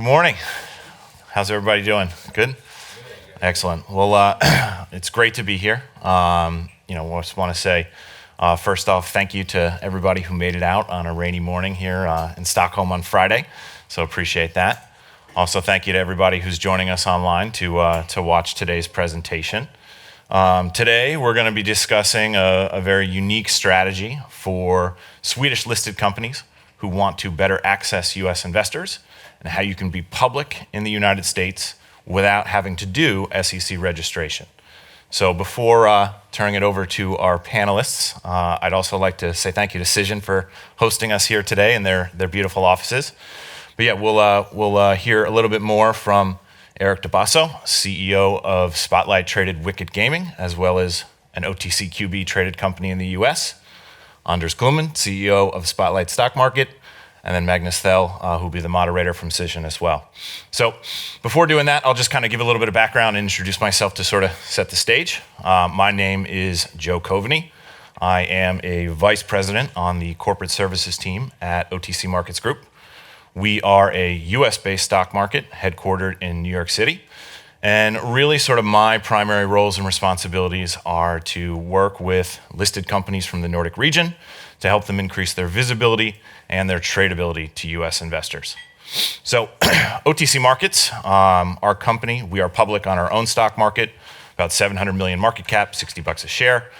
Good morning. How's everybody doing? Good? Excellent. Well, it's great to be here. I just want to say, first off, thank you to everybody who made it out on a rainy morning here in Stockholm on Friday. So appreciate that. Also, thank you to everybody who's joining us online to watch today's presentation. Today, we're going to be discussing a very unique strategy for Swedish listed companies who want to better access U.S. investors and how you can be public in the United States without having to do SEC registration. So before turning it over to our panelists, I'd also like to say thank you to Cision for hosting us here today in their beautiful offices. But yeah, we'll hear a little bit more from Eric De Basso, CEO of Spotlight Traded Wicket Gaming, as well as an OTCQB traded company in the US. Anders Glumman, CEO of Spotlight Stock Market, and then Magnus Thel, who'll be the moderator from Cision as well. So before doing that, I'll just kind of give a little bit of background and introduce myself to sort of set the stage. My name is Joe Coveney. I am a vice president on the corporate services team at OTC Markets Group. We are a US-based stock market headquartered in New York City. And really sort of my primary roles and responsibilities are to work with listed companies from the Nordic region to help them increase their visibility and their tradability to US investors. So OTC Markets, our company, we are public on our own stock market, about 700 million market cap, $60 a share,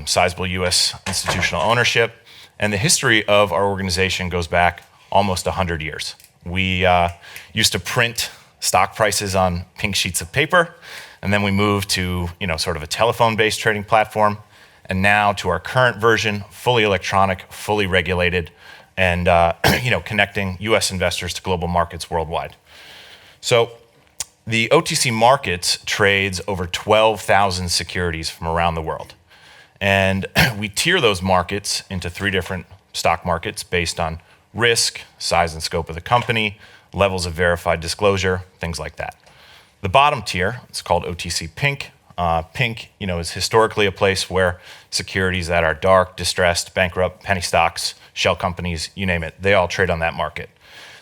sizable US institutional ownership. And the history of our organization goes back almost 100 years. We used to print stock prices on pink sheets of paper, and then we moved to sort of a telephone-based trading platform, and now to our current version, fully electronic, fully regulated, and connecting U.S. investors to global markets worldwide. So the OTC Markets trades over 12,000 securities from around the world, and we tier those markets into three different stock markets based on risk, size and scope of the company, levels of verified disclosure, things like that. The bottom tier, it's called OTC Pink. Pink, is historically a place where securities that are dark, distressed, bankrupt, penny stocks, shell companies, you name it, they all trade on that market.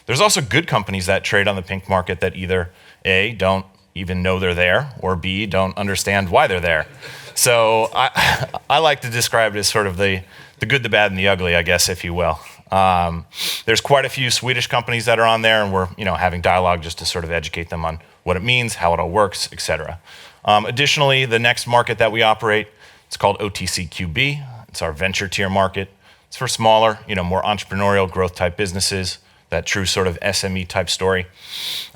There's also good companies that trade on the pink market that either A, don't even know they're there, or B, don't understand why they're there. So I like to describe it as sort of the good, the bad, and the ugly, I guess, if you will. There's quite a few Swedish companies that are on there, and we're having dialogue just to sort of educate them on what it means, how it all works, etc. Additionally, the next market that we operate, it's called OTCQB. It's our venture tier market. It's for smaller, more entrepreneurial growth type businesses, that true sort of SME type story.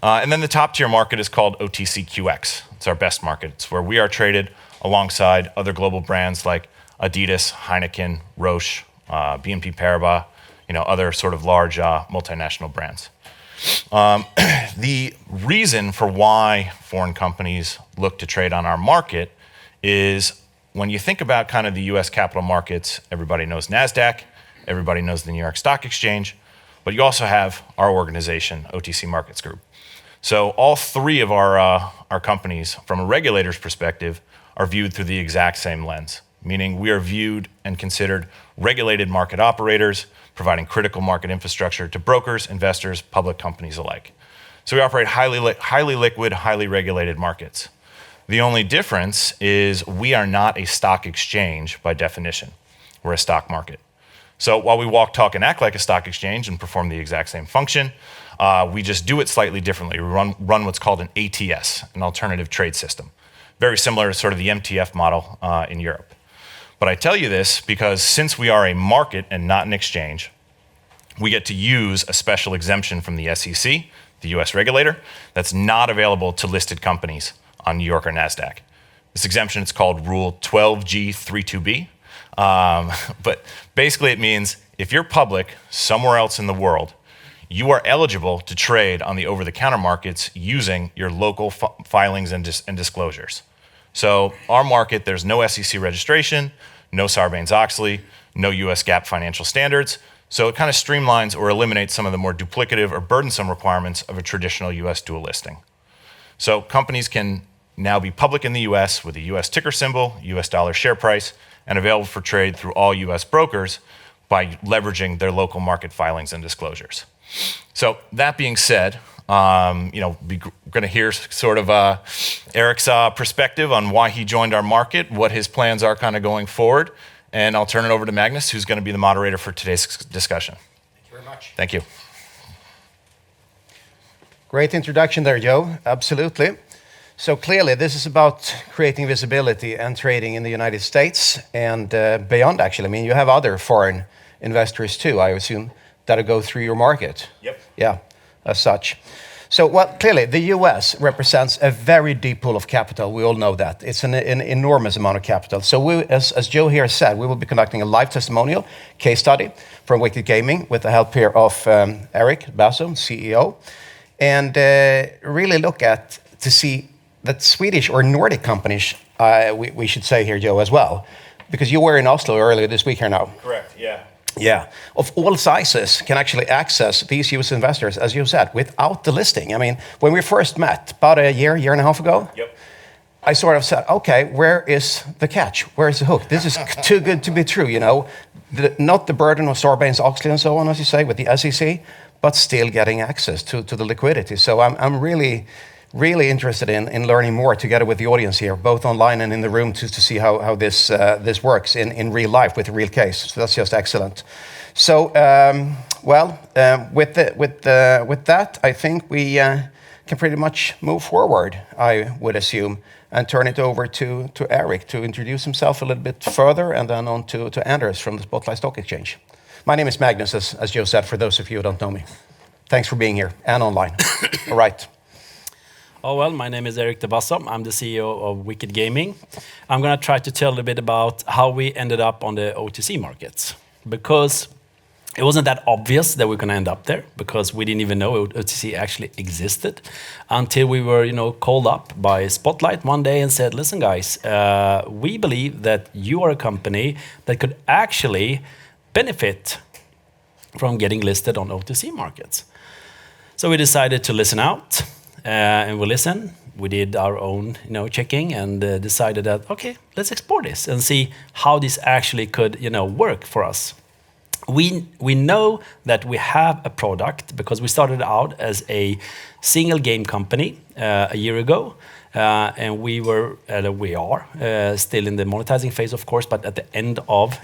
And then the top tier market is called OTCQX. It's our best market. It's where we are traded alongside other global brands like Adidas, Heineken, Roche, BNP Paribas, other sort of large multinational brands. The reason for why foreign companies look to trade on our market is when you think about kind of the US capital markets, everybody knows NASDAQ, everybody knows the New York Stock Exchange, but you also have our organization, OTC Markets Group. So all three of our companies, from a regulator's perspective, are viewed through the exact same lens, meaning we are viewed and considered regulated market operators, providing critical market infrastructure to brokers, investors, public companies alike. So we operate highly liquid, highly regulated markets. The only difference is we are not a stock exchange by definition. We're a stock market. So while we walk, talk, and act like a stock exchange and perform the exact same function, we just do it slightly differently. We run what's called an ATS, an alternative trade system, very similar to sort of the MTF model in Europe. But I tell you this because since we are a market and not an exchange, we get to use a special exemption from the SEC, the US regulator, that's not available to listed companies on New York or NASDAQ. This exemption is called Rule 12G32B. But basically it means if you're public somewhere else in the world, you are eligible to trade on the over-the-counter markets using your local filings and disclosures. So our market, there's no SEC registration, no Sarbanes-Oxley, no US GAAP financial standards. So it kind of streamlines or eliminates some of the more duplicative or burdensome requirements of a traditional US dual listing. So companies can now be public in the US with a US ticker symbol, US dollar share price, and available for trade through all US brokers by leveraging their local market filings and disclosures. So that being said, Going to hear sort of Eric's perspective on why he joined our market, what his plans are kind of going forward, and I'll turn it over to Magnus, who's going to be the moderator for today's discussion. Thank you very much. Thank you. Great introduction there, Joe. Absolutely. So clearly, this is about creating visibility and trading in the United States and beyond, actually. I mean, you have other foreign investors too, I assume, that go through your market. Yep. Yeah, as such. So, well, clearly, the US represents a very deep pool of capital. We all know that. It's an enormous amount of capital. So, as Joe here said, we will be conducting a live testimonial case study from Wicket Gaming with the help here of Eric De Basso, CEO, and really look at to see that Swedish or Nordic companies, we should say here, Joe, as well, because you were in Oslo earlier this week here now. Correct, yeah. Yeah, of all sizes can actually access these US investors, as you said, without the listing. I mean, when we first met, about a year and a half ago, Yep. I sort of said, okay, where is the catch? Where is the hook? This is too good to be true, you know. Not the burden of Sarbanes-Oxley and so on, as you say, with the SEC, but still getting access to the liquidity. So I'm really interested in learning more together with the audience here, both online and in the room, to see how this works in real life with a real case. So that's just excellent. So, with that, I think we can pretty much move forward, I would assume, and turn it over to Eric to introduce himself a little bit further, and then on to Anders from the Spotlight Stock Exchange. My name is Magnus, as Joe said, for those of you who don't know me. Thanks for being here and online. All right. Oh, well, my name is Eric De Basso. I'm the CEO of Wicket Gaming. I'm going to try to tell a bit about how we ended up on the OTC markets, because it wasn't that obvious that we're going to end up there, because we didn't even know OTC actually existed until we were, called up by Spotlight one day and said, listen, guys, we believe that you are a company that could actually benefit from getting listed on OTC markets. So we decided to listen out. And we listened. We did our own, checking, and decided that okay, let's explore this and see how this actually could, work for us. We know that we have a product because we started out as a single game company a year ago, and we are still in the monetizing phase, of course, but at the end of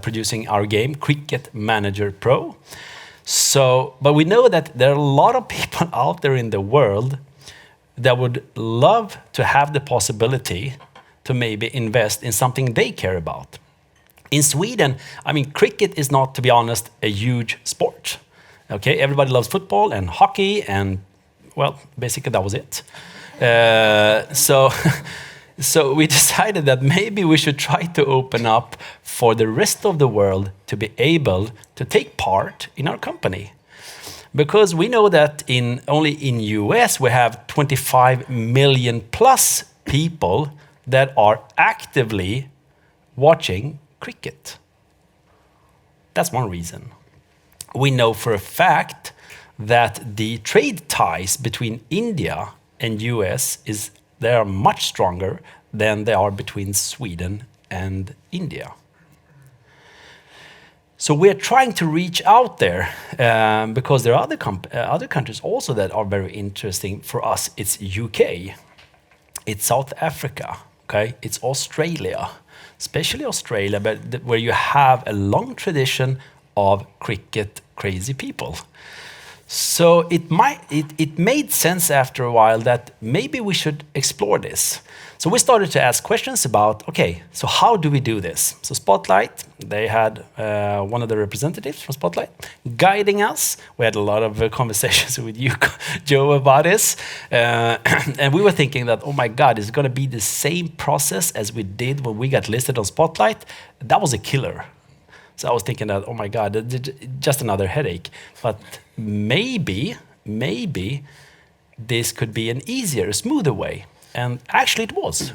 producing our game, Cricket Manager Pro. So, but we know that there are a lot of people out there in the world that would love to have the possibility to maybe invest in something they care about. In Sweden, I mean, cricket is not, to be honest, a huge sport. Okay, everybody loves football and hockey, and well, basically that was it. So we decided that maybe we should try to open up for the rest of the world to be able to take part in our company. Because we know that only in US we have 25 million plus people that are actively watching cricket. That's one reason. We know for a fact that the trade ties between India and US they are much stronger than they are between Sweden and India. So we're trying to reach out there because there are other countries also that are very interesting for us. It's UK, it's South Africa, okay, it's Australia, especially Australia, but where you have a long tradition of cricket crazy people. So it made sense after a while that maybe we should explore this. So we started to ask questions about, okay, so how do we do this? So Spotlight, they had one of the representatives from Spotlight guiding us. We had a lot of conversations with you, Joe, about this. And we were thinking that, oh my God, it's going to be the same process as we did when we got listed on Spotlight. That was a killer. So I was thinking that, oh my God, just another headache. But maybe this could be an easier, smoother way. And actually it was.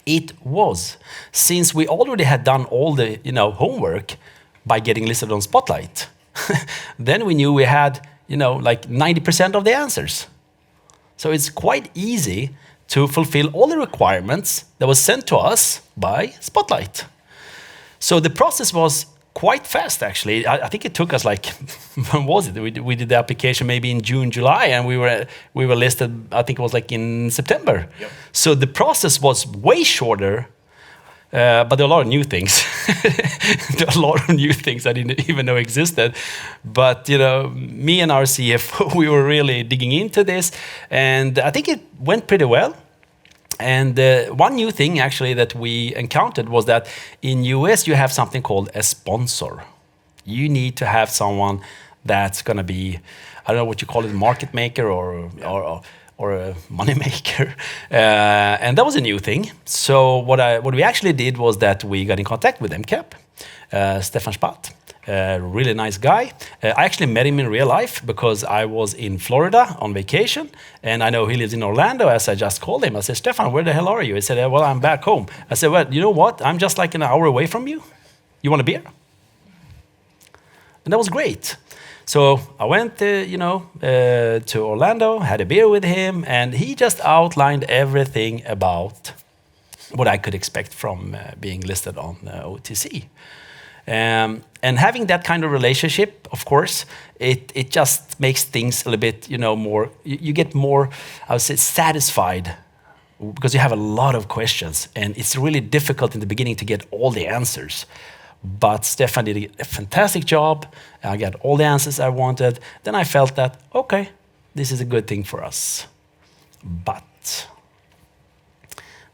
It was. Since we already had done all the homework by getting listed on Spotlight, then we knew we had like 90% of the answers. So it's quite easy to fulfill all the requirements that was sent to us by Spotlight. So the process was quite fast, actually. I think it took us like, when was it? We did the application maybe in June, July, and we were listed, I think it was like in September. Yep. So the process was way shorter, but there are a lot of new things. There are a lot of new things I didn't even know existed. But, me and our CFO, we were really digging into this, and I think it went pretty well. And one new thing actually that we encountered was that in US you have something called a sponsor. You need to have someone that's going to be, I don't know what you call it, market maker or a money maker. And that was a new thing. So what we actually did was that we got in contact with MCAP, Stefan Spath. Really nice guy. I actually met him in real life because I was in Florida on vacation, and I know he lives in Orlando. As I just called him, I said, "Stefan, where the hell are you?" He said, "Well, I'm back home." I said, "Well, you know what? I'm just like an hour away from you. You want a beer?" And that was great. So I went, to Orlando, had a beer with him, and he just outlined everything about what I could expect from being listed on OTC. And having that kind of relationship, of course, it just makes things a little bit, more, you get more, I would say, satisfied because you have a lot of questions, and it's really difficult in the beginning to get all the answers. But Stefan did a fantastic job. I got all the answers I wanted. Then I felt that, okay, this is a good thing for us. But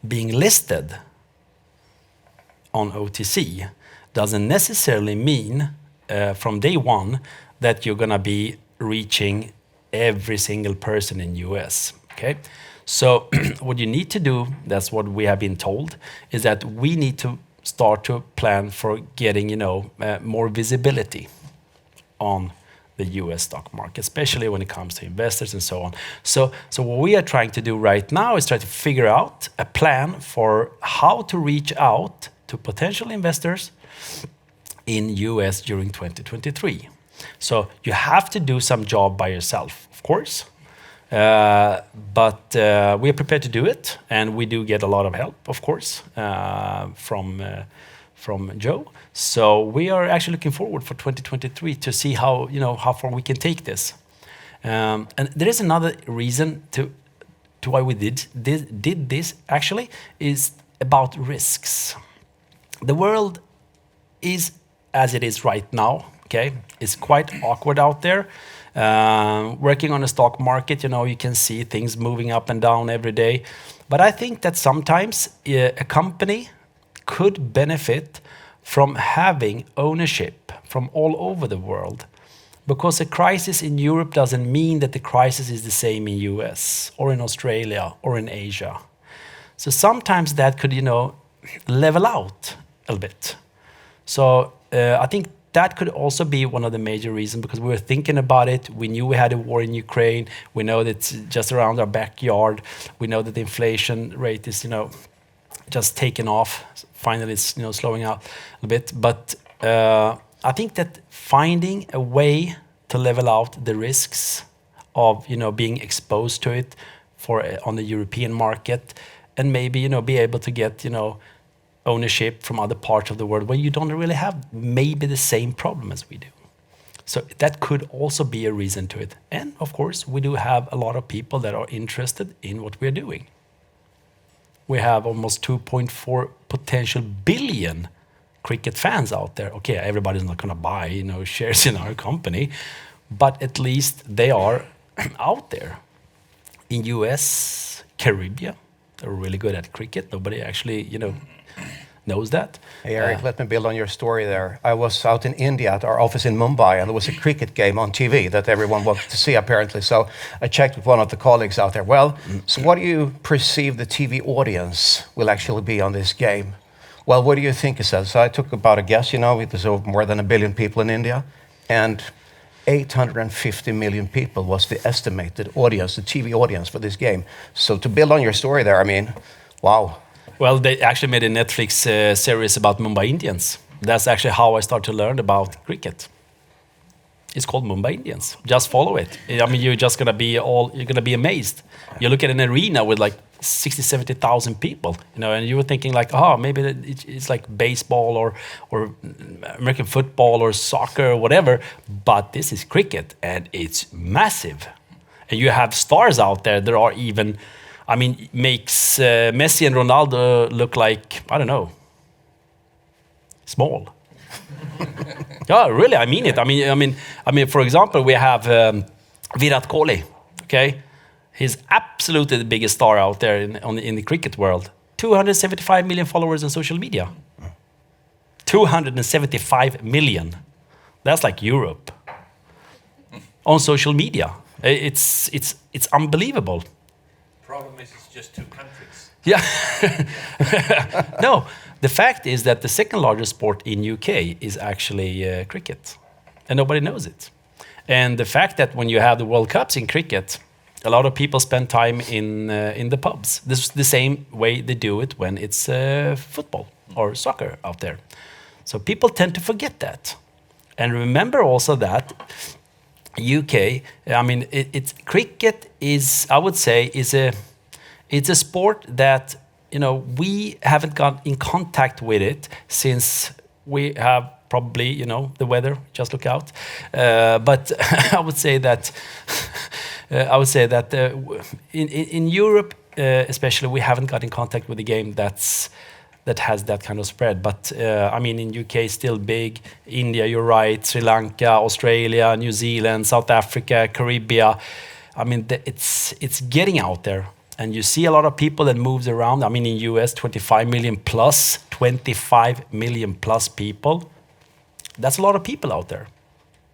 being listed on OTC doesn't necessarily mean from day one that you're going to be reaching every single person in US. Okay, so what you need to do, that's what we have been told, is that we need to start to plan for getting more visibility on the US stock market, especially when it comes to investors and so on. So what we are trying to do right now is try to figure out a plan for how to reach out to potential investors in US during 2023. So you have to do some job by yourself, of course, but we are prepared to do it, and we do get a lot of help, of course, from Joe. So we are actually looking forward for 2023 to see how far we can take this. And there is another reason to why we did this actually, is about risks. The world is as it is right now, okay? It's quite awkward out there. Working on the stock market, you can see things moving up and down every day. But I think that sometimes a company could benefit from having ownership from all over the world. Because a crisis in Europe doesn't mean that the crisis is the same in US or in Australia or in Asia. So sometimes that could, level out a little bit. So I think that could also be one of the major reasons, because we were thinking about it. We knew we had a war in Ukraine. We know that it's just around our backyard. We know that the inflation rate is, just taking off. Finally, it's, slowing out a bit. But I think that finding a way to level out the risks of, being exposed to it on the European market, and maybe, be able to get, ownership from other parts of the world where you don't really have maybe the same problem as we do. So that could also be a reason to it. And of course, we do have a lot of people that are interested in what we're doing. We have almost 2.4 potential billion cricket fans out there. Okay, everybody's not going to buy, shares in our company, but at least they are out there. In US, Caribbean, they're really good at cricket. Nobody actually, knows that. Hey, Eric, let me build on your story there. I was out in India at our office in Mumbai, and there was a cricket game on TV that everyone wanted to see, apparently. So I checked with one of the colleagues out there. Well, so what do you perceive the TV audience will actually be on this game? Well, what do you think it says? So I took about a guess, there's over more than 1 billion people in India, and 850 million people was the estimated audience, the TV audience for this game. So to build on your story there, wow. Well, they actually made a Netflix series about Mumbai Indians. That's actually how I started to learn about cricket. It's called Mumbai Indians. Just follow it. I mean, you're gonna be amazed. You look at an arena with like 60, 70,000 people, and you were thinking like, maybe it's like baseball or American football or soccer or whatever, but this is cricket and it's massive. And you have stars out there that are even, makes Messi and Ronaldo look like, I don't know, small. Yeah, really, I mean it. I mean, for example, we have Virat Kohli. Okay, he's absolutely the biggest star out there in the cricket world. 275 million followers on social media. 275 million. That's like Europe on social media. It's unbelievable. Problem is, it's just 2 countries. Yeah. No, the fact is that the second largest sport in UK is actually cricket, and nobody knows it. And the fact that when you have the World Cups in cricket, a lot of people spend time in the pubs. This is the same way they do it when it's football or soccer out there. So people tend to forget that. And remember also that UK, it's cricket is, I would say, it's a sport that, we haven't got in contact with it since we have probably, the weather, just look out. But I would say that, in Europe, especially, we haven't got in contact with the game that has that kind of spread. But in UK, still big. India, you're right. Sri Lanka, Australia, New Zealand, South Africa, Caribbean. It's getting out there, and you see a lot of people that moves around. In US, 25 million plus people. That's a lot of people out there.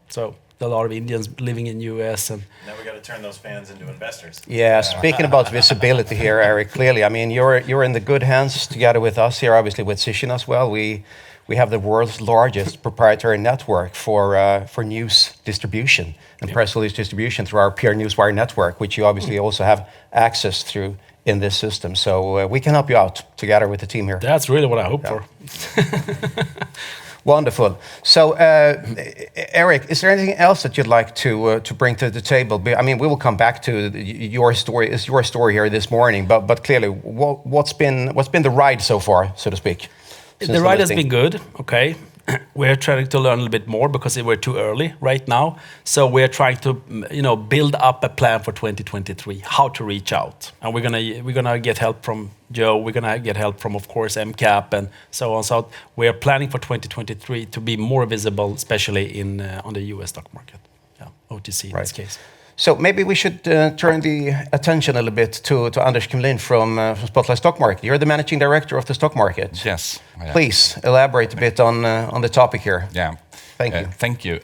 So a lot of Indians living in US and. Now we got to turn those fans into investors. Yeah, speaking about visibility here, Eric, clearly, you're in the good hands together with us here, obviously with Cision as well. We have the world's largest proprietary network for news distribution and press release distribution through our peer Newswire network, which you obviously also have access through in this system. So we can help you out together with the team here. That's really what I hope for. Wonderful. So, Eric, is there anything else that you'd like to bring to the table? We will come back to your story. It's your story here this morning, but clearly, what's been the ride so far, so to speak? The ride has been good. Okay, we're trying to learn a little bit more because we're too early right now. So we're trying to, build up a plan for 2023, how to reach out, and we're gonna get help from Joe. We're gonna get help from, of course, MCAP and so on. So we're planning for 2023 to be more visible, especially on the US stock market. Yeah, OTC in this case. So maybe we should turn the attention a little bit to Anders Kemlin from Spotlight Stock Market. You're the managing director of the stock market. Yes. Please elaborate a bit on the topic here. Yeah. Thank you. Thank you.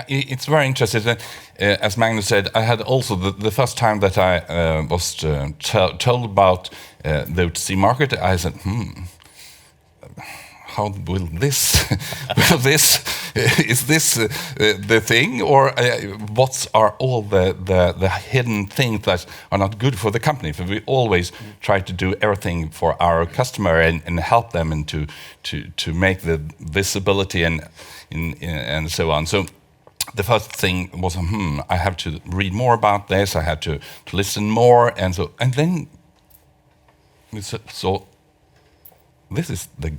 It's very interesting. As Magnus said, I had also the first time that I was told about the OTC market, I said, how will this, is this the thing, or what are all the hidden things that are not good for the company? For we always try to do everything for our customer and help them and to make the visibility and so on. So the first thing was, I have to read more about this. I had to listen more, and then we said, so this is the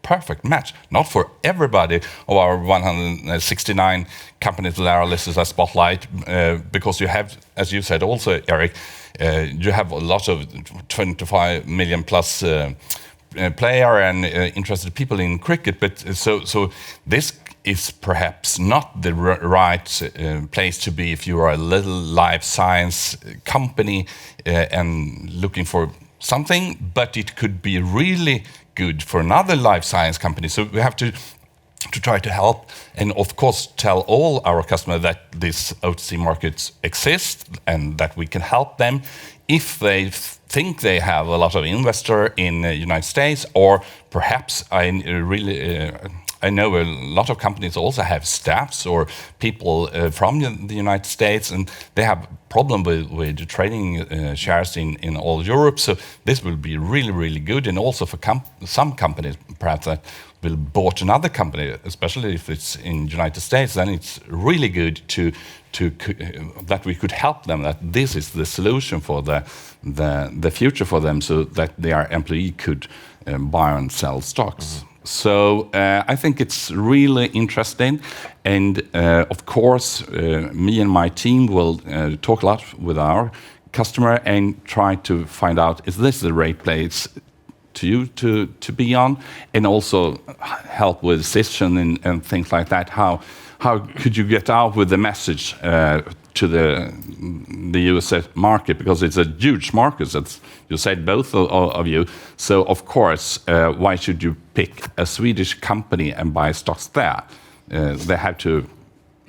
perfect match, not for everybody of our 169 companies that are listed as Spotlight, because you have, as you said also, Eric, you have a lot of 25 million plus player and interested people in cricket, but so this is perhaps not the right place to be if you are a little life science company and looking for something, but it could be really good for another life science company. So we have to try to help and, of course, tell all our customers that these OTC markets exist and that we can help them if they think they have a lot of investor in the United States, or perhaps I really I know a lot of companies also have staffs or people from the United States, and they have problem with trading shares in all Europe. So this will be really, really good, and also for some companies perhaps that will bought another company, especially if it's in United States, then it's really good to that we could help them, that this is the solution for the future for them, so that their employee could buy and sell stocks. So I think it's really interesting, and of course me and my team will talk a lot with our customer and try to find out, is this the right place to you to be on, and also help with decision and things like that. How could you get out with the message to the US market, because it's a huge market, as you said, both of you. So of course, why should you pick a Swedish company and buy stocks there? They have to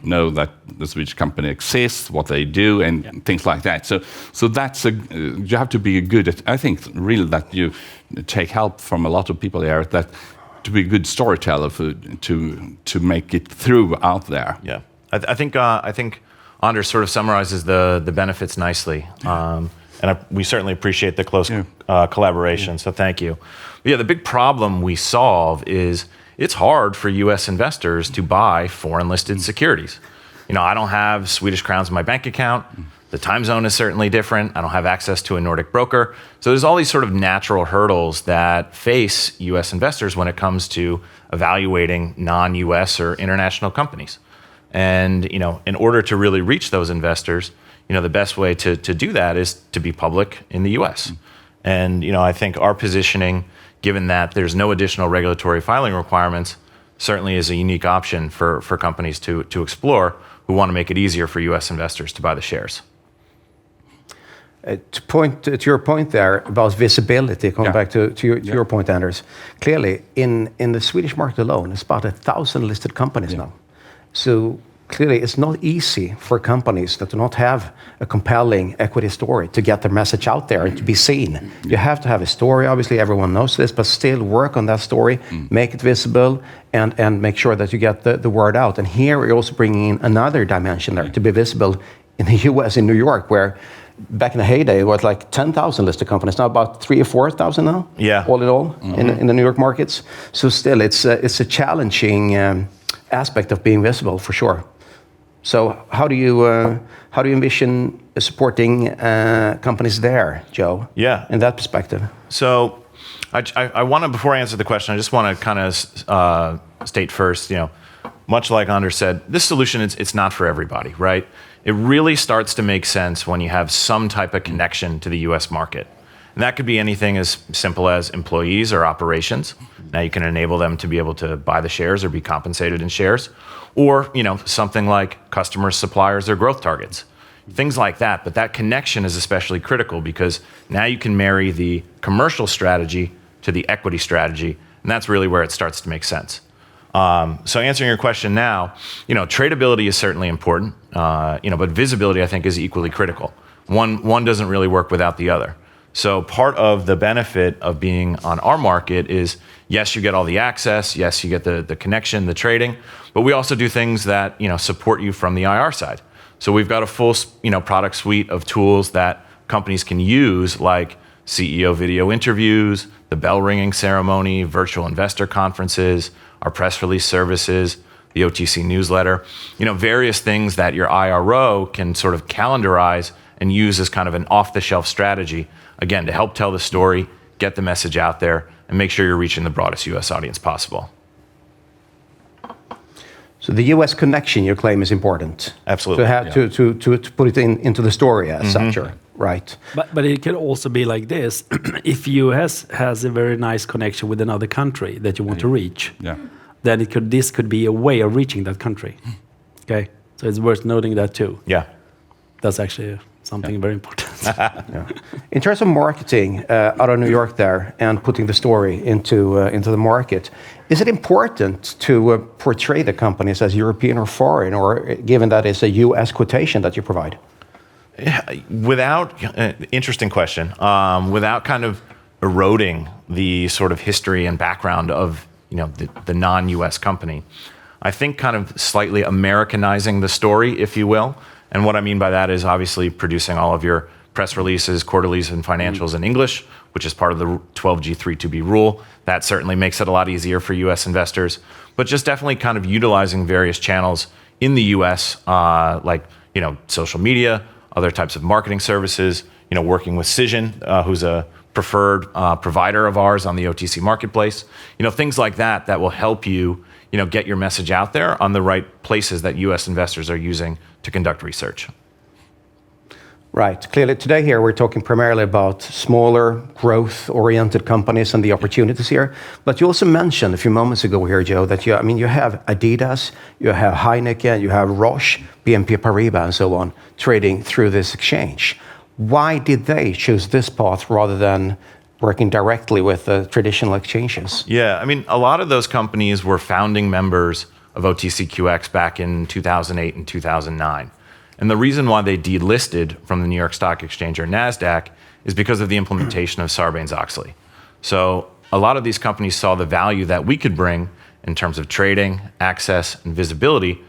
know that the Swedish company exists, what they do, and things like that. So that's you have to be good at. I think really that you take help from a lot of people here, that to be a good storyteller to make it through out there. Yeah, I think Anders sort of summarizes the benefits nicely, and we certainly appreciate the close collaboration. So thank you. But yeah, the big problem we solve is it's hard for U.S. investors to buy foreign-listed securities. You know, I don't have Swedish crowns in my bank account. The time zone is certainly different. I don't have access to a Nordic broker. So there's all these sort of natural hurdles that face U.S. investors when it comes to evaluating non-U.S. or international companies. And, you know, in order to really reach those investors, you know, the best way to do that is to be public in the U.S. And, you know, I think our positioning, given that there's no additional regulatory filing requirements, certainly is a unique option for companies to explore who want to make it easier for U.S. investors to buy the shares. To your point there about visibility, coming back to your point, Anders, clearly in the Swedish market alone, it's about 1,000 listed companies now. So clearly it's not easy for companies that do not have a compelling equity story to get their message out there and to be seen. You have to have a story, obviously everyone knows this, but still work on that story, make it visible, and make sure that you get the word out. And here we're also bringing in another dimension there, to be visible in the US, in New York, where back in the heyday it was like 10,000 listed companies, now about 3,000 or 4,000 now, all in all, in the New York markets. So still it's a challenging aspect of being visible, for sure. So how do you envision supporting companies there, Joe? Yeah, in that perspective. So I want to, before I answer the question, I just want to kind of state first, you know, much like Anders said, this solution it's not for everybody, right? It really starts to make sense when you have some type of connection to the U.S. market. And that could be anything as simple as employees or operations. Now you can enable them to be able to buy the shares or be compensated in shares. Or, you know, something like customers, suppliers, or growth targets. Things like that. But that connection is especially critical because now you can marry the commercial strategy to the equity strategy. And that's really where it starts to make sense. So answering your question now, you know, tradability is certainly important, you know, but visibility I think is equally critical. One doesn't really work without the other. So part of the benefit of being on our market is, yes, you get all the access, yes, you get the connection, the trading, but we also do things that, you know, support you from the IR side. So we've got a full, you know, product suite of tools that companies can use, like CEO video interviews, the bell ringing ceremony, virtual investor conferences, our press release services, the OTC newsletter, you know, various things that your IRO can sort of calendarize and use as kind of an off-the-shelf strategy, again, to help tell the story, get the message out there, and make sure you're reaching the broadest U.S. audience possible. So the U.S. connection, you claim, is important. Absolutely. To have to put it into the story as such, right? But it can also be like this: if U.S. has a very nice connection with another country that you want to reach, then this could be a way of reaching that country. Okay, so it's worth noting that too. Yeah, that's actually something very important. In terms of marketing out of New York there and putting the story into the market, is it important to portray the companies as European or foreign, or given that it's a U.S. quotation that you provide? Without, interesting question, without kind of eroding the sort of history and background of the non-US company. I think kind of slightly Americanizing the story, if you will. And what I mean by that is obviously producing all of your press releases, quarterlies, and financials in English, which is part of the 12G3-2B rule. That certainly makes it a lot easier for US investors. But just definitely kind of utilizing various channels in the US, like social media, other types of marketing services, working with Cision, who's a preferred provider of ours on the OTC marketplace, things like that will help you, get your message out there on the right places that US investors are using to conduct research. Right. Clearly, today here we're talking primarily about smaller, growth-oriented companies and the opportunities here. But you also mentioned a few moments ago here, Joe, that you have Adidas, you have Heineken, you have Roche, BNP Paribas, and so on, trading through this exchange. Why did they choose this path rather than working directly with the traditional exchanges? Yeah, a lot of those companies were founding members of OTCQX back in 2008 and 2009. And the reason why they delisted from the New York Stock Exchange or NASDAQ is because of the implementation of Sarbanes-Oxley. So a lot of these companies saw the value that we could bring in terms of trading, access, and visibility.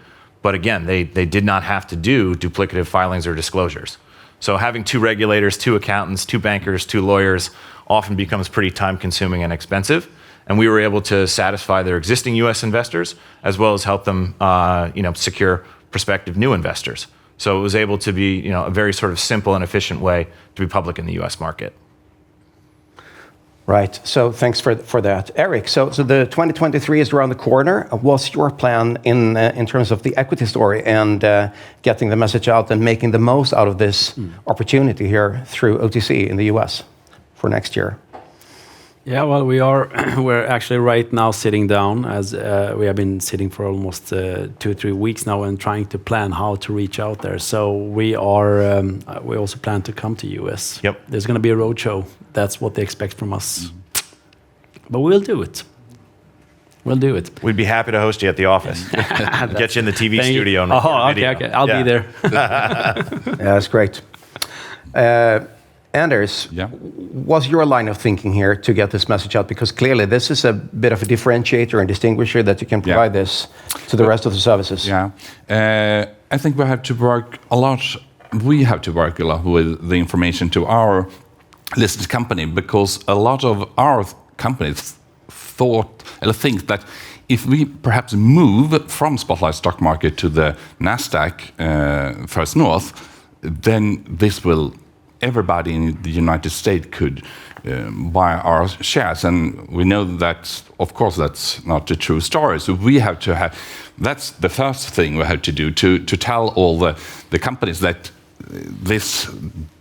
But again, they did not have to do duplicative filings or disclosures. So having 2 regulators, 2 accountants, 2 bankers, 2 lawyers often becomes pretty time-consuming and expensive. And we were able to satisfy their existing US investors, as well as help them secure prospective new investors. So it was able to be, a very sort of simple and efficient way to be public in the U.S. market. Right. So thanks for that, Eric. So the 2023 is around the corner. What's your plan in terms of the equity story and getting the message out and making the most out of this opportunity here through OTC in the U.S. for next year? Yeah, well, we're actually right now sitting down, as we have been sitting for almost 2 or 3 weeks now, and trying to plan how to reach out there. So we also plan to come to US. Yep. There's going to be a roadshow. That's what they expect from us. But we'll do it. We'll do it. We'd be happy to host you at the office. Get you in the TV studio. Okay. I'll be there. Yeah, that's great. Anders, what's your line of thinking here to get this message out? Because clearly this is a bit of a differentiator and distinguisher that you can provide this to the rest of the services. Yeah, I think we have to work a lot. We have to work a lot with the information to our listed company, because a lot of our companies think that if we perhaps move from Spotlight Stock Market to the NASDAQ First North, then everybody in the United States could buy our shares. And we know that, of course, that's not the true story. So we have to that's the first thing we have to do, to tell all the companies that this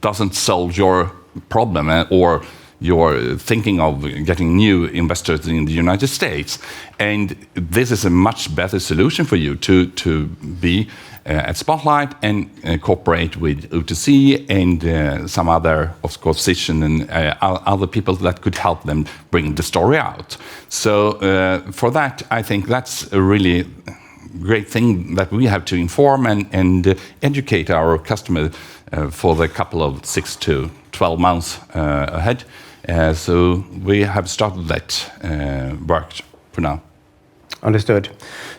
doesn't solve your problem or you're thinking of getting new investors in the United States. And this is a much better solution for you to be at Spotlight and cooperate with OTC and some other, of course, Cision and other people that could help them bring the story out. So for that, I think that's a really great thing that we have to inform and educate our customer for the couple of 6 to 12 months ahead. So we have started that work for now. Understood.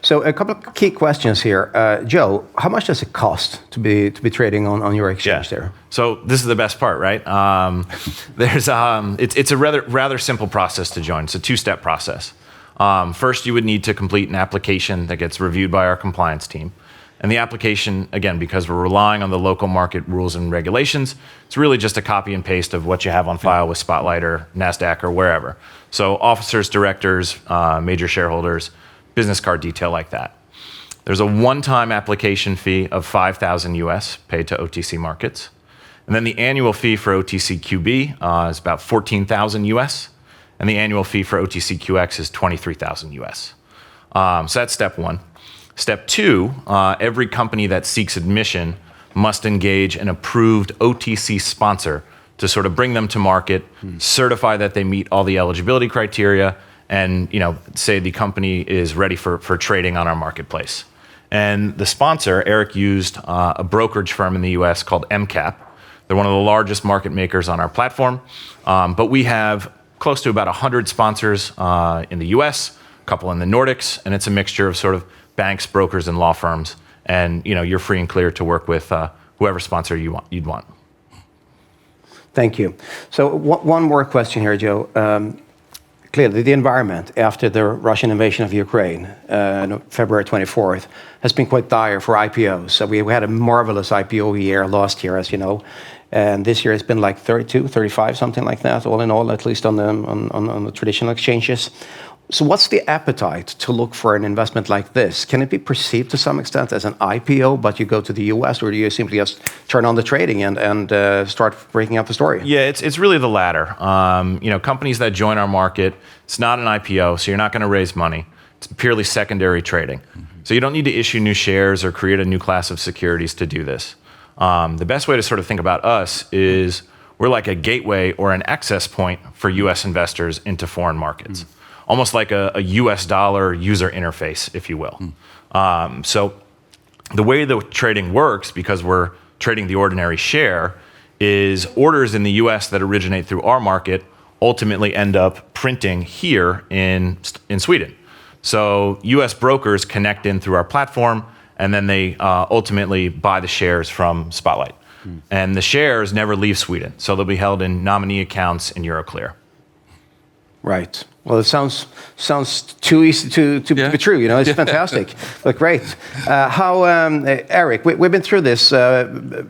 So a couple of key questions here. Joe, how much does it cost to be trading on your exchange there? So this is the best part, right? It's a rather simple process to join. It's a 2-step process. First, you would need to complete an application that gets reviewed by our compliance team. And the application, again, because we're relying on the local market rules and regulations, it's really just a copy and paste of what you have on file with Spotlight or NASDAQ or wherever. So officers, directors, major shareholders, business card detail like that. There's a one-time application fee of $5,000 US paid to OTC Markets. And then the annual fee for OTCQB is about $14,000 US. And the annual fee for OTCQX is $23,000 US. So that's step 1. Step 2, every company that seeks admission must engage an approved OTC sponsor to sort of bring them to market, certify that they meet all the eligibility criteria, and say the company is ready for trading on our marketplace. And the sponsor, Eric used a brokerage firm in the US called MCAP. They're one of the largest market makers on our platform. But we have close to about 100 sponsors in the US, couple in the Nordics, and it's a mixture of sort of banks, brokers, and law firms. And you're free and clear to work with whoever sponsor you'd want. Thank you. So one more question here, Joe. Clearly, the environment after the Russian invasion of Ukraine, February 24th, has been quite dire for IPOs. So we had a marvelous IPO year last year, as you know. And this year it's been like 32, 35, something like that, all in all, at least on the traditional exchanges. So what's the appetite to look for an investment like this? Can it be perceived to some extent as an IPO, but you go to the US, or do you simply just turn on the trading and start breaking up the story? Yeah, it's really the latter. Companies that join our market, it's not an IPO, so you're not going to raise money. It's purely secondary trading. Mm-hmm. So you don't need to issue new shares or create a new class of securities to do this. The best way to sort of think about us is we're like a gateway or an access point for US investors into foreign markets. Mm-hmm. Almost like a US dollar user interface, if you will. So the way the trading works, because we're trading the ordinary share, is orders in the US that originate through our market ultimately end up printing here in Sweden. So US brokers connect in through our platform, and then they ultimately buy the shares from Spotlight. And the shares never leave Sweden, so they'll be held in nominee accounts in Euroclear. Right. Well, it sounds too easy to be true. It's fantastic. But great. Eric, we've been through this a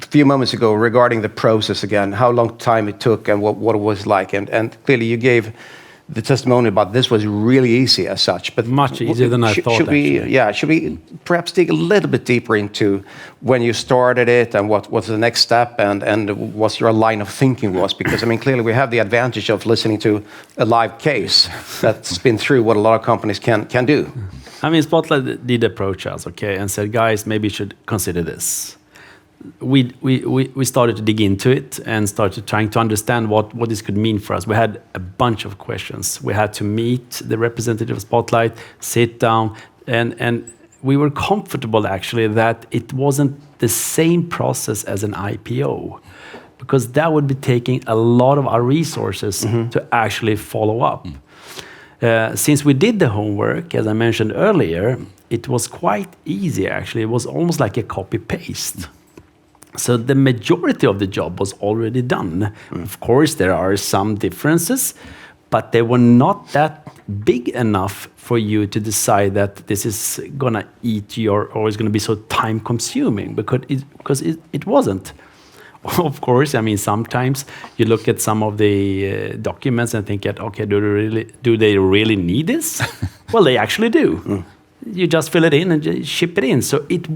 few moments ago regarding the process again, how long time it took and what it was like. And clearly you gave the testimony about this was really easy as such. But much easier than I thought, should we perhaps dig a little bit deeper into when you started it and what was the next step and what your line of thinking was? Because, clearly we have the advantage of listening to a live case that's been through what a lot of companies can do. Spotlight did approach us, and said, guys, maybe you should consider this. We started to dig into it and started trying to understand what this could mean for us. We had a bunch of questions. We had to meet the representative of Spotlight, sit down, and we were comfortable actually that it wasn't the same process as an IPO, because that would be taking a lot of our resources to actually follow up. Since we did the homework, as I mentioned earlier, it was quite easy actually. It was almost like a copy-paste. So the majority of the job was already done. Of course, there are some differences, but they were not that big enough for you to decide that this is going to eat or is going to be so time-consuming, because it wasn't. Of course, sometimes you look at some of the documents and think, okay, do they really need this? Well, they actually do. You just fill it in and just ship it in. So it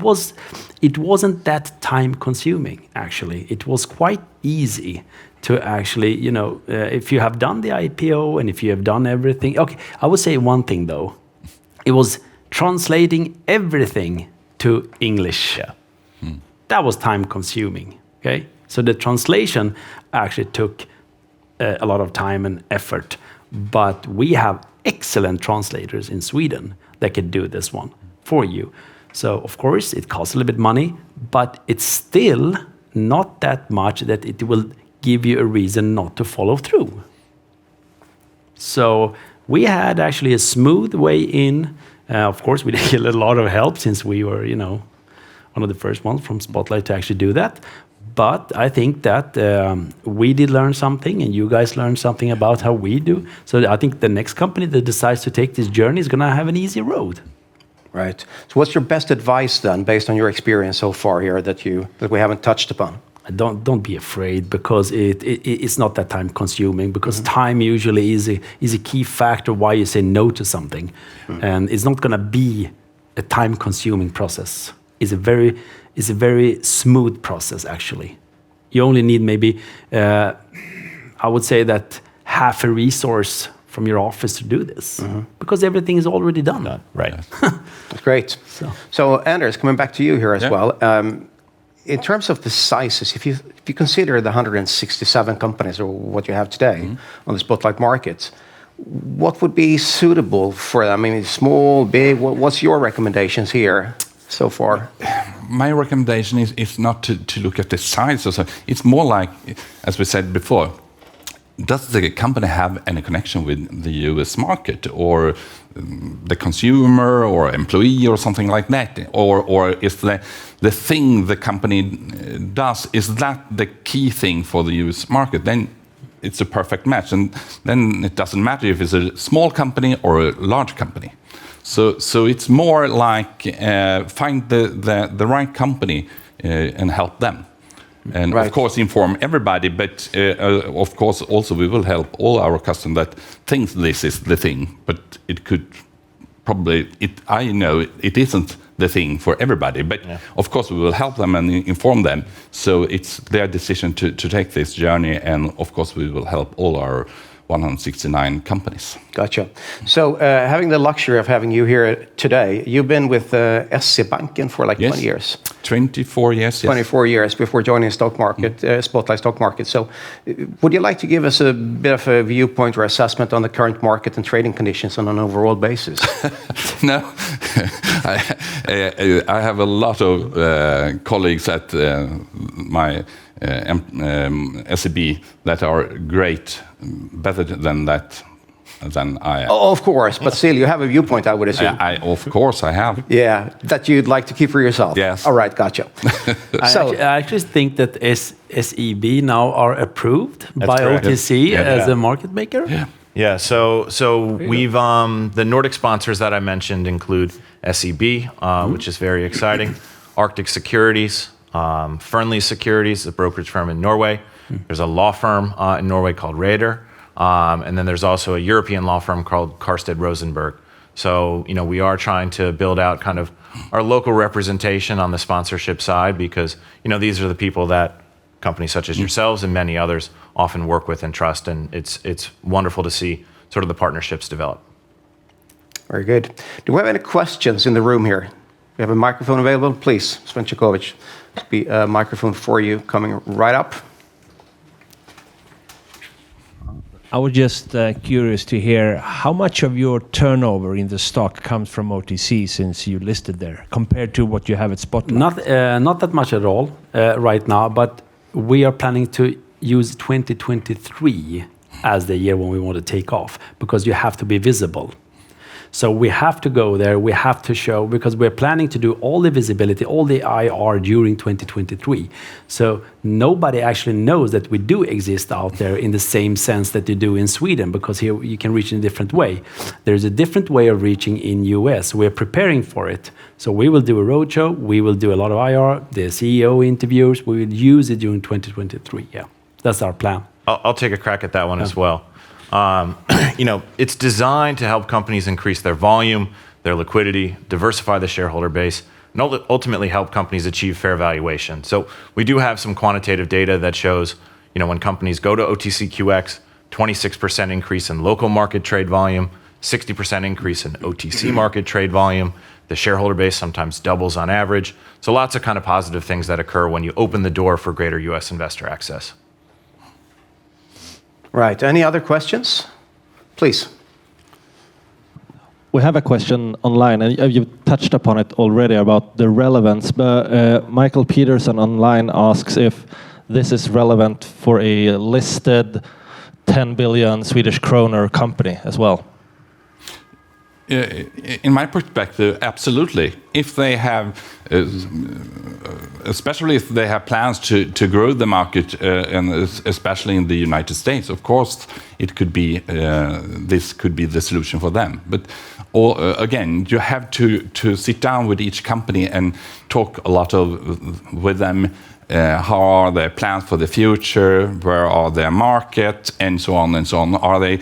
wasn't that time consuming, actually. It was quite easy to actually, if you have done the IPO and if you have done everything. Okay, I would say one thing though. It was translating everything to English. Yeah. That was time consuming, okay? So the translation actually took a lot of time and effort. But we have excellent translators in Sweden that can do this one for you. So, of course, it costs a little bit money, but it's still not that much that it will give you a reason not to follow through. So we had actually a smooth way in. Of course, we did get a lot of help since we were, one of the first ones from Spotlight to actually do that. But I think that we did learn something, and you guys learned something about how we do. So I think the next company that decides to take this journey is going to have an easy road. Right. So what's your best advice then, based on your experience so far here, that we haven't touched upon? Don't be afraid, because it's not that time consuming, because time usually is a key factor why you say no to something. And it's not going to be a time consuming process. It's a very smooth process, actually. You only need maybe, I would say that half a resource from your office to do this, because everything is already done. Right. That's great. So Anders, coming back to you here as well. In terms of the sizes, if you consider the 167 companies or what you have today on the Spotlight market, what would be suitable for them? Small, big, what's your recommendations here so far? My recommendation is not to look at the size. It's more like, as we said before, does the company have any connection with the US market, or the consumer or employee or something like that? Or is the thing the company does, is that the key thing for the US market? Then it's a perfect match, and then it doesn't matter if it's a small company or a large company. So it's more like find the right company and help them. And Right. of course inform everybody, but of course also we will help all our customers that think this is the thing, but it could probably, I know it isn't the thing for everybody, but of course we will help them and inform them. So it's their decision to take this journey, and of course we will help all our 169 companies. Gotcha. So, having the luxury of having you here today, you've been with SC-banken for like 20 years. 24 years, yes. 24 years before joining stock market, Spotlight Stock Market. So, would you like to give us a bit of a viewpoint or assessment on the current market and trading conditions on an overall basis? No, I have a lot of colleagues at my SEB that are great, better than that than I am. Oh, of course, but still, you have a viewpoint, I would assume. Of course, I have. Yeah, that you'd like to keep for yourself. Yes. All right, gotcha. I actually think that SEB now are approved by correct. OTC as a market maker. Yeah. Yeah, so we've the Nordic sponsors that I mentioned include SEB, which is very exciting, Arctic Securities, Fearnley Securities, a brokerage firm in Norway. There's a law firm in Norway called Raider, and then there's also a European law firm called Karstedt Rosenberg. So we are trying to build out kind of our local representation on the sponsorship side, because these are the people that companies such as yourselves and many others often work with and trust, and it's wonderful to see sort of the partnerships develop. Very good. Do we have any questions in the room here? We have a microphone available. Please, Sven Cikovic, be a microphone for you coming right up. I was just curious to hear how much of your turnover in the stock comes from OTC since you listed there, compared to what you have at Spotlight? Not that much at all right now, but we are planning to use 2023 as the year when we want to take off, because you have to be visible. So we have to go there, we have to show, because we're planning to do all the visibility, all the IR during 2023. So nobody actually knows that we do exist out there in the same sense that you do in Sweden, because here you can reach in a different way. There's a different way of reaching in US. We're preparing for it. So we will do a roadshow, we will do a lot of IR, the CEO interviews, we will use it during 2023. Yeah, that's our plan. I'll take a crack at that one as well. It's designed to help companies increase their volume, their liquidity, diversify the shareholder base, and ultimately help companies achieve fair valuation. So we do have some quantitative data that shows, when companies go to OTCQX, 26% increase in local market trade volume, 60% increase in OTC market trade volume. The shareholder base sometimes doubles on average. So lots of kind of positive things that occur when you open the door for greater US investor access. Right. Any other questions? Please. We have a question online, and you touched upon it already about the relevance, but Michael Peterson online asks if this is relevant for a listed 10 billion Swedish kroner company as well. In my perspective, absolutely. If they have, especially if they have plans to grow the market, and especially in the United States, of course, it could be this could be the solution for them. But again, you have to sit down with each company and talk a lot with them. How are their plans for the future? Where are their markets? And so on and so on. Are they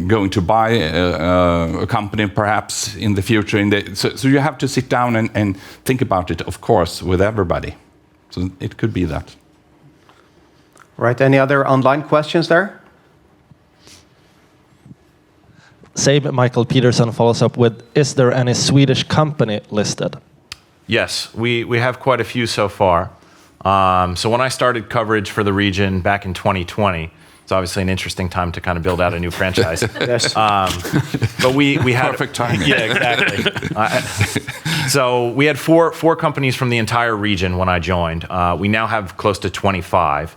going to buy a company perhaps in the future? So you have to sit down and think about it, of course, with everybody. So it could be that. Right. Any other online questions there? Same Michael Peterson follows up with, is there any Swedish company listed? Yes, we have quite a few so far. So when I started coverage for the region back in 2020, it's obviously an interesting time to kind of build out a new franchise. Yes. But we had perfect timing. Yeah, exactly. So we had four companies from the entire region when I joined. We now have close to 25.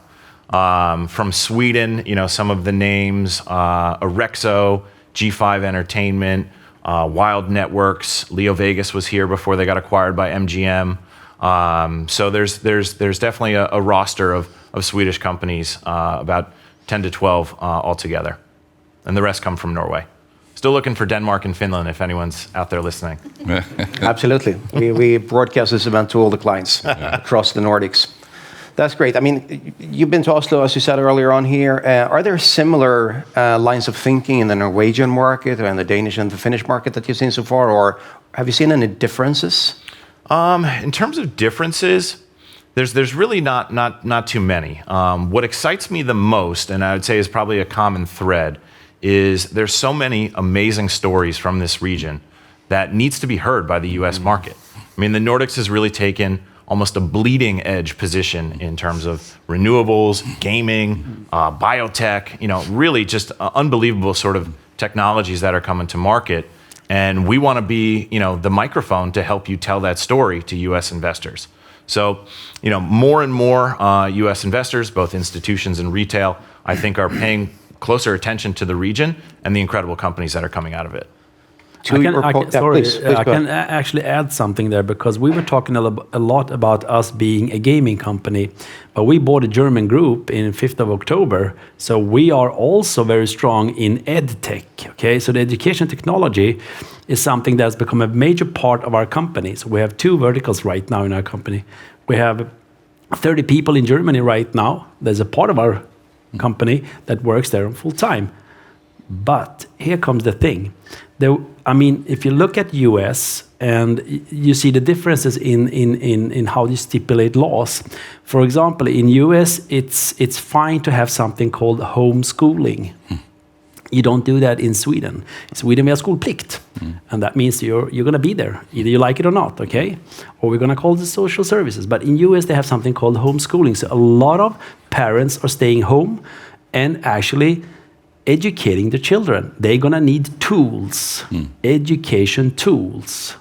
From Sweden, some of the names, Orexo, G5 Entertainment, Wild Networks, Leo Vegas was here before they got acquired by MGM. So there's definitely a roster of Swedish companies, about 10 to 12 altogether. And the rest come from Norway. Still looking for Denmark and Finland if anyone's out there listening. Absolutely. We broadcast this event to all the clients across the Nordics. That's great. I mean, you've been to Oslo, as you said earlier on here. Are there similar lines of thinking in the Norwegian market or in the Danish and the Finnish market that you've seen so far? Or have you seen any differences? In terms of differences, there's really not too many. What excites me the most, and I would say is probably a common thread, is there's so many amazing stories from this region that needs to be heard by the U.S. market. I mean, the Nordics has really taken almost a bleeding edge position in terms of renewables, gaming, biotech, really just unbelievable sort of technologies that are coming to market. And we want to be, the microphone to help you tell that story to U.S. investors. So, more and more U.S. investors, both institutions and retail, I think are paying closer attention to the region and the incredible companies that are coming out of it. I can actually add something there, because we were talking a lot about us being a gaming company, but we bought a German group in 5th of October. So we are also very strong in EdTech. Okay, so the education technology is something that's become a major part of our company. So we have 2 verticals right now in our company. We have 30 people in Germany right now. There's a part of our company that works there full time. But here comes the thing. If you look at US and you see the differences in how you stipulate laws. For example, in US, it's fine to have something called homeschooling. You don't do that in Sweden. In Sweden, we have skolplikt. And that means you're going to be there, either you like it or not, okay? Or we're going to call it the social services. But in US, they have something called homeschooling. So a lot of parents are staying home and actually educating the children. They're going to need tools, education tools.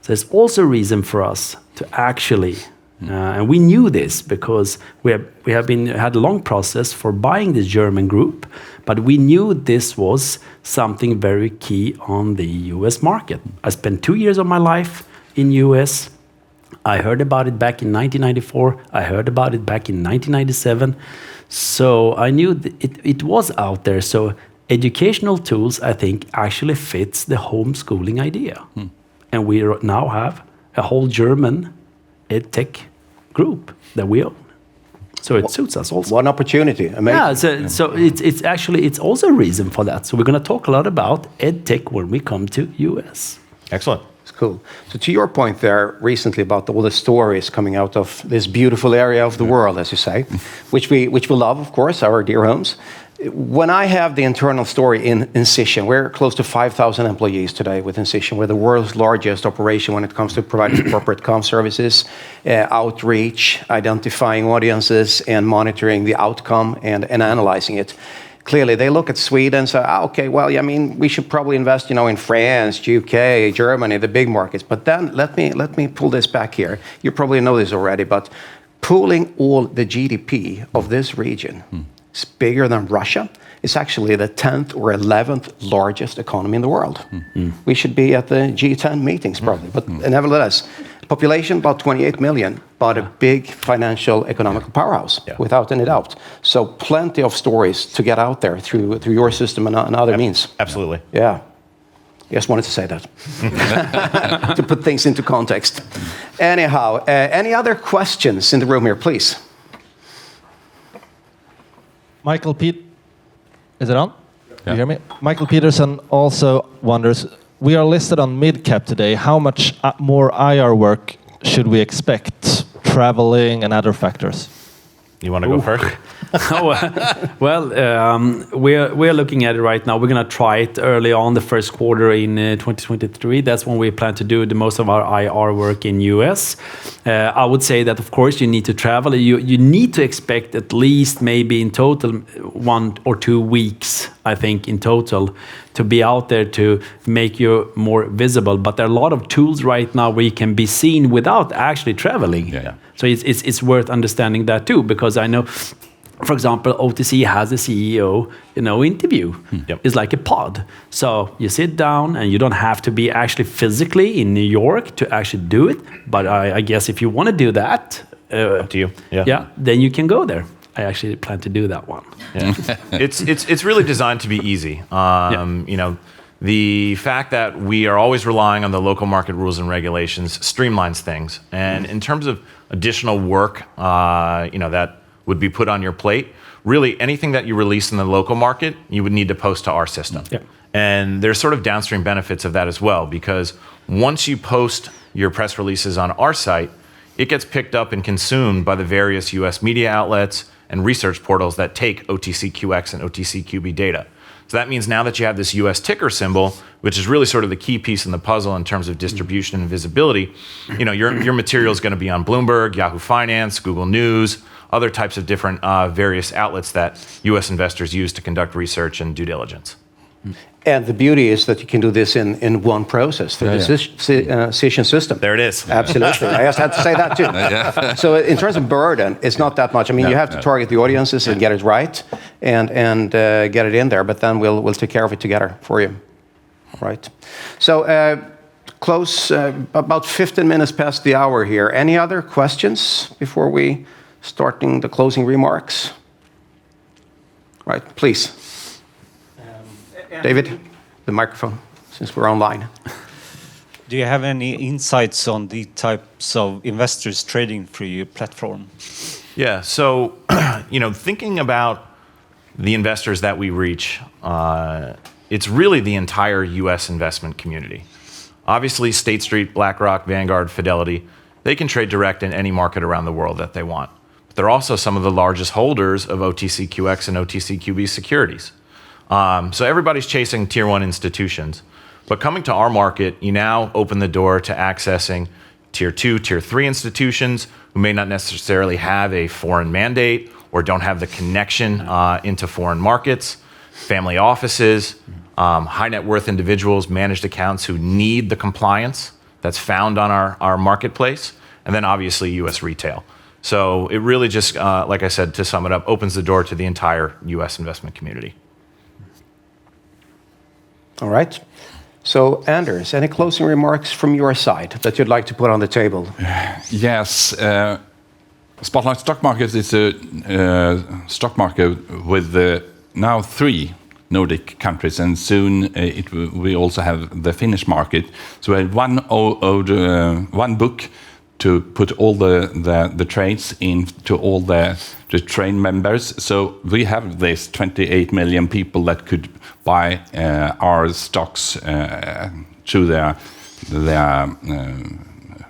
So there's also a reason for us to actually, and we knew this because we had a long process for buying this German group, but we knew this was something very key on the US market. I spent 2 years of my life in US. I heard about it back in 1994. I heard about it back in 1997. So I knew it was out there. So educational tools, I think, actually fits the homeschooling idea. And we now have a whole German EdTech group that we own. So it suits us also. One opportunity, amazing. Yeah, so it's also a reason for that. So we're going to talk a lot about EdTech when we come to US. Excellent. Cool. So to your point there recently about all the stories coming out of this beautiful area of the world, as you say, which we love, of course, our dear homes. When I have the internal story in Incision, we're close to 5,000 employees today with Incision. We're the world's largest operation when it comes to providing corporate comm services, outreach, identifying audiences, and monitoring the outcome and analyzing it. Clearly, they look at Sweden and say, okay, well, we should probably invest, in France, UK, Germany, the big markets. But then let me pull this back here. You probably know this already, but pooling all the GDP of this region is bigger than Russia. It's actually the 10th or 11th largest economy in the world. We should be at the G10 meetings probably, but nevertheless, population about 28 million, but a big financial economical powerhouse, without any doubt. So plenty of stories to get out there through your system and other means. Absolutely. Yeah. Just wanted to say that. To put things into context. Anyhow, any other questions in the room here, please? Michael is it on? You hear me? Michael Peterson also wonders, we are listed on mid-cap today. How much more IR work should we expect? Traveling and other factors. You want to go first? We're looking at it right now. We're going to try it early on the first quarter in 2023. That's when we plan to do the most of our IR work in US. I would say that, of course, you need to travel. You need to expect at least maybe in total 1 or 2 weeks, I think, in total, to be out there to make you more visible. But there are a lot of tools right now where you can be seen without actually traveling. Yeah. So it's worth understanding that too, because I know for example, OTC has a CEO, interview. Yep. It's like a pod. So you sit down, and you don't have to be actually physically in New York to actually do it. But I guess if you want to do that, Up to you. Yeah. then you can go there. I actually plan to do that one. Yeah. It's really designed to be easy. The fact that we are always relying on the local market rules and regulations streamlines things. And in terms of additional work, that would be put on your plate, really anything that you release in the local market, you would need to post to our system. Yeah. And there's sort of downstream benefits of that as well, because once you post your press releases on our site, it gets picked up and consumed by the various US media outlets and research portals that take OTCQX and OTCQB data. So that means now that you have this US ticker symbol, which is really sort of the key piece in the puzzle in terms of distribution and visibility, your material is going to be on Bloomberg, Yahoo Finance, Google News, other types of different various outlets that US investors use to conduct research and due diligence. And the beauty is that you can do this in one process through the decision system. There it is. Absolutely. I just had to say that too. So in terms of burden, it's not that much. I mean, you have to target the audiences and get it right and get it in there, but then we'll take care of it together for you. Right. So close, about 15 minutes past the hour here. Any other questions before we starting the closing remarks? Right, please. David, the microphone, since we're online. Do you have any insights on the types of investors trading through your platform? Yeah, so, thinking about the investors that we reach, it's really the entire US investment community. Obviously, State Street, BlackRock, Vanguard, Fidelity, they can trade direct in any market around the world that they want. But they're also some of the largest holders of OTCQX and OTCQB securities. So everybody's chasing tier one institutions. But coming to our market, you now open the door to accessing tier two, tier three institutions who may not necessarily have a foreign mandate or don't have the connection into foreign markets, family offices, high net worth individuals, managed accounts who need the compliance that's found on our marketplace, and then obviously US retail. So it really just, like I said, to sum it up, opens the door to the entire US investment community. All right. So, Anders, any closing remarks from your side that you'd like to put on the table? Yes. Spotlight Stock Market is a stock market with now 3 Nordic countries, and soon we also have the Finnish market. So we have one book to put all the trades into all the trade members. So we have this 28 million people that could buy our stocks through their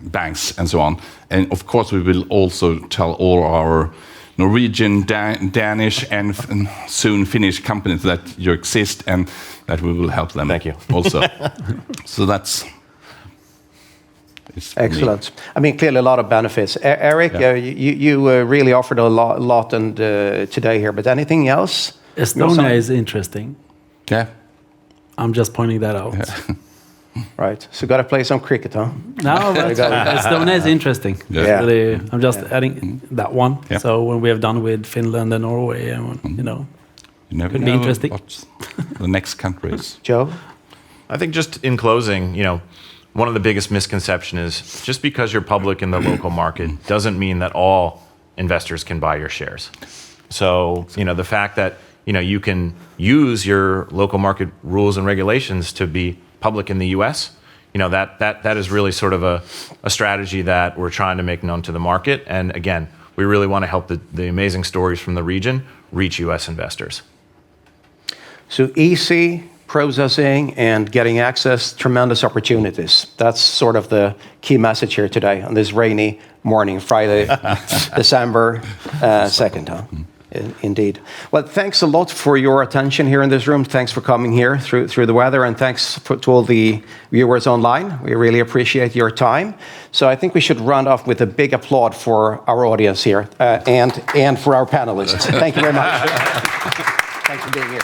banks and so on. And of course, we will also tell all our Norwegian, Danish, and soon Finnish companies that you exist and that we will help them. Thank you. Also. So that's excellent. I mean, clearly a lot of benefits. Eric, you really offered a lot and today here, but anything else? Estonia is interesting. Yeah. I'm just pointing that out. Yeah. Right. So got to play some cricket, huh? No, but Estonia is interesting. Yeah. Really, I'm just adding that one. Yeah. So when we have done with Finland and Norway, you never could know be interesting. what the next country is. Joe? I think just in closing, one of the biggest misconceptions is just because you're public in the local market doesn't mean that all investors can buy your shares. So, the fact that, you can use your local market rules and regulations to be public in the US, that is really sort of a strategy that we're trying to make known to the market. And again, we really want to help the amazing stories from the region reach US investors. So easy processing and getting access, tremendous opportunities. That's sort of the key message here today on this rainy morning, Friday, December 2nd. Huh? Indeed. Well, thanks a lot for your attention here in this room. Thanks for coming here through the weather, and thanks to all the viewers online. We really appreciate your time. So I think we should run off with a big applaud for our audience here and for our panelists. Thank you very much. Thanks for being here.